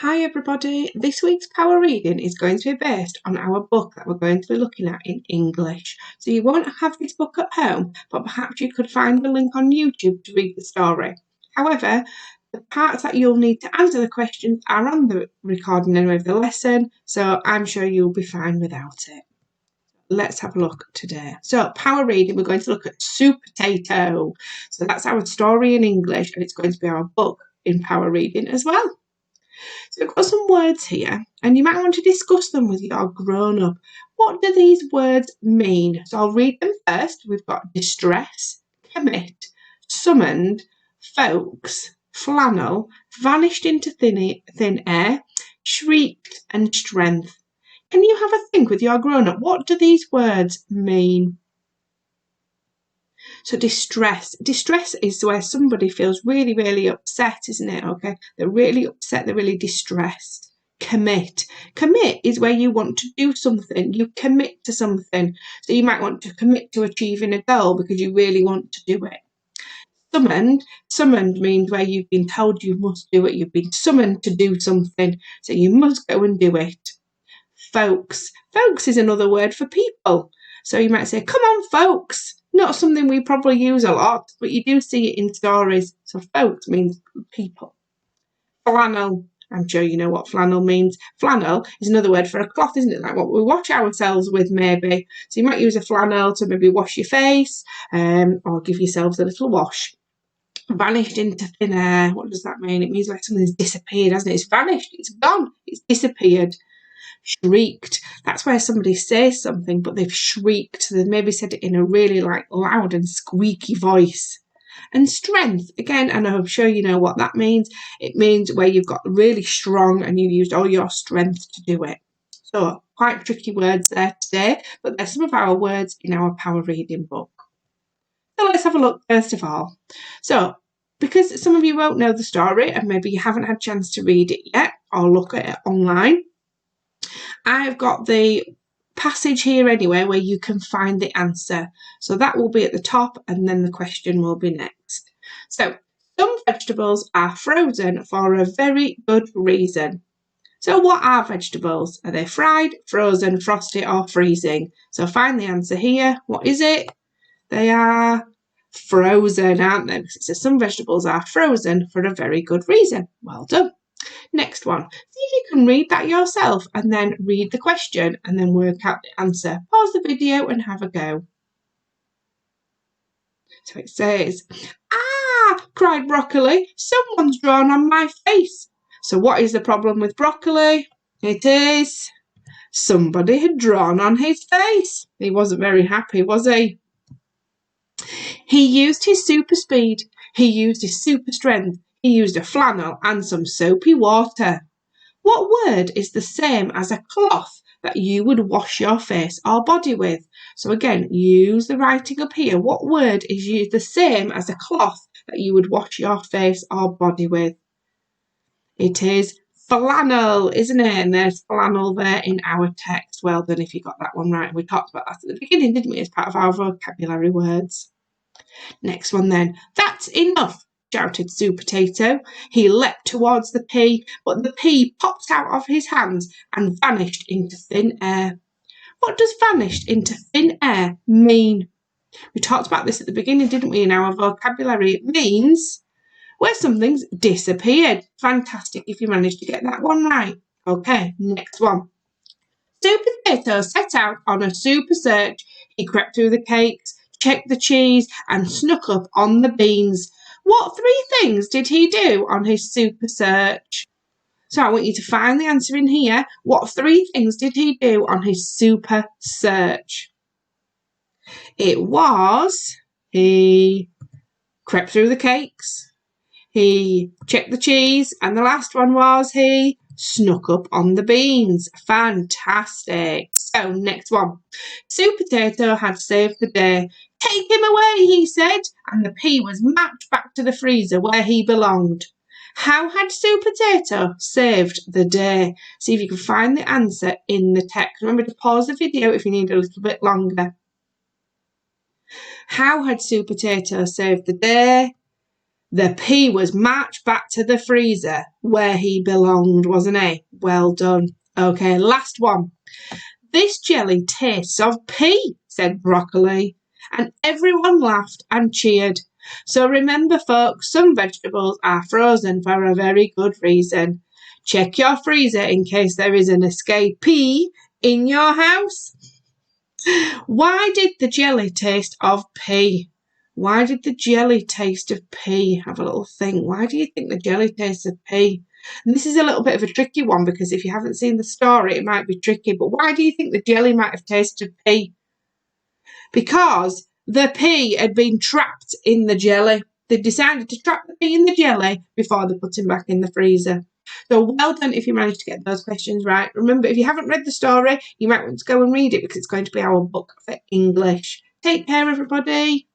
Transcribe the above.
Hi everybody, this week's power reading is going to be based on our book that we're going to be looking at in English. So you won't have this book at home, but perhaps you could find the link on YouTube to read the story. However, the parts that you'll need to answer the questions are on the recording anyway of the lesson, so I'm sure you'll be fine without it. Let's have a look today. So power reading, we're going to look at Soup Potato. So that's our story in English and it's going to be our book in power reading as well. So we've got some words here and you might want to discuss them with your grown-up. What do these words mean? So I'll read them first. We've got distress, commit, summoned, folks, flannel, vanished into thin air, shrieked and strength. Can you have a think with your grown-up? What do these words mean? So distress. Distress is where somebody feels really, really upset, isn't it? Okay, they're really upset, they're really distressed. Commit. Commit is where you want to do something. You commit to something. So you might want to commit to achieving a goal because you really want to do it. Summoned. Summoned means where you've been told you must do it. You've been summoned to do something. So you must go and do it. Folks. Folks is another word for people. So you might say, come on, folks. Not something we probably use a lot, but you do see it in stories. So folks means people. Flannel. I'm sure you know what flannel means. Flannel is another word for a cloth, isn't it? Like what we wash ourselves with, maybe. So you might use a flannel to maybe wash your face or give yourselves a little wash. Vanished into thin air. What does that mean? It means like something's disappeared, hasn't it? It's vanished. It's gone. It's disappeared. Shrieked. That's where somebody says something, but they've shrieked. They've maybe said it in a really like loud and squeaky voice. And strength, again, and I'm sure you know what that means. It means where you've got really strong and you used all your strength to do it. So quite tricky words there today, but they're some of our words in our power reading book. So let's have a look first of all. So because some of you won't know the story and maybe you haven't had a chance to read it yet or look at it online, I've got the passage here anyway where you can find the answer. So that will be at the top and then the question will be next. So some vegetables are frozen for a very good reason. So what are vegetables? Are they fried, frozen, frosty or freezing? So find the answer here. What is it? They are frozen, aren't they? So some vegetables are frozen for a very good reason. Well done. Next one. See if you can read that yourself and then read the question and then work out the answer. Pause the video and have a go. So it says, "Ah!" cried Broccoli. "Someone's drawn on my face." So what is the problem with Broccoli? It is somebody had drawn on his face. He wasn't very happy, was he? He used his super speed. He used his super strength. He used a flannel and some soapy water. What word is the same as a cloth that you would wash your face or body with? So again, use the writing up here. What word is used the same as a cloth that you would wash your face or body with? It is flannel, isn't it? And there's flannel there in our text. Well done if you got that one right. We talked about that at the beginning, didn't we? As part of our vocabulary words. Next one then. That's enough, shouted Soup Potato. He leapt towards the pea, but the pea popped out of his hands and vanished into thin air. What does vanished into thin air mean? We talked about this at the beginning, didn't we, in our vocabulary? It means where something's disappeared. Fantastic if you managed to get that one right. Okay, next one. Soup Potato set out on a super search. He crept through the cakes, checked the cheese and snuck up on the beans. What three things did he do on his super search? So I want you to find the answer in here. What three things did he do on his super search? It was he crept through the cakes, he checked the cheese, and the last one was he snuck up on the beans. Fantastic. So next one. Soup Potato had saved the day. Take him away, he said, and the pea was marched back to the freezer where he belonged. How had Soup Potato saved the day? See if you can find the answer in the text. Remember to pause the video if you need a little bit longer. How had Soup Potato saved the day? The pea was marched back to the freezer where he belonged, wasn't he? Well done. Okay, last one. This jelly tastes of pea, said Broccoli, and everyone laughed and cheered. So remember, folks, some vegetables are frozen for a very good reason. Check your freezer in case there is an escapee in your house. Why did the jelly taste of pea? Why did the jelly taste of pea? Have a little think. Why do you think the jelly tastes of pea? And this is a little bit of a tricky one because if you haven't seen the story, it might be tricky. But why do you think the jelly might have tasted pea? Because the pea had been trapped in the jelly. They decided to trap the pea in the jelly before they put him back in the freezer. So well done if you managed to get those questions right. Remember, if you haven't read the story, you might want to go and read it because it's going to be our book for English. Take care, everybody.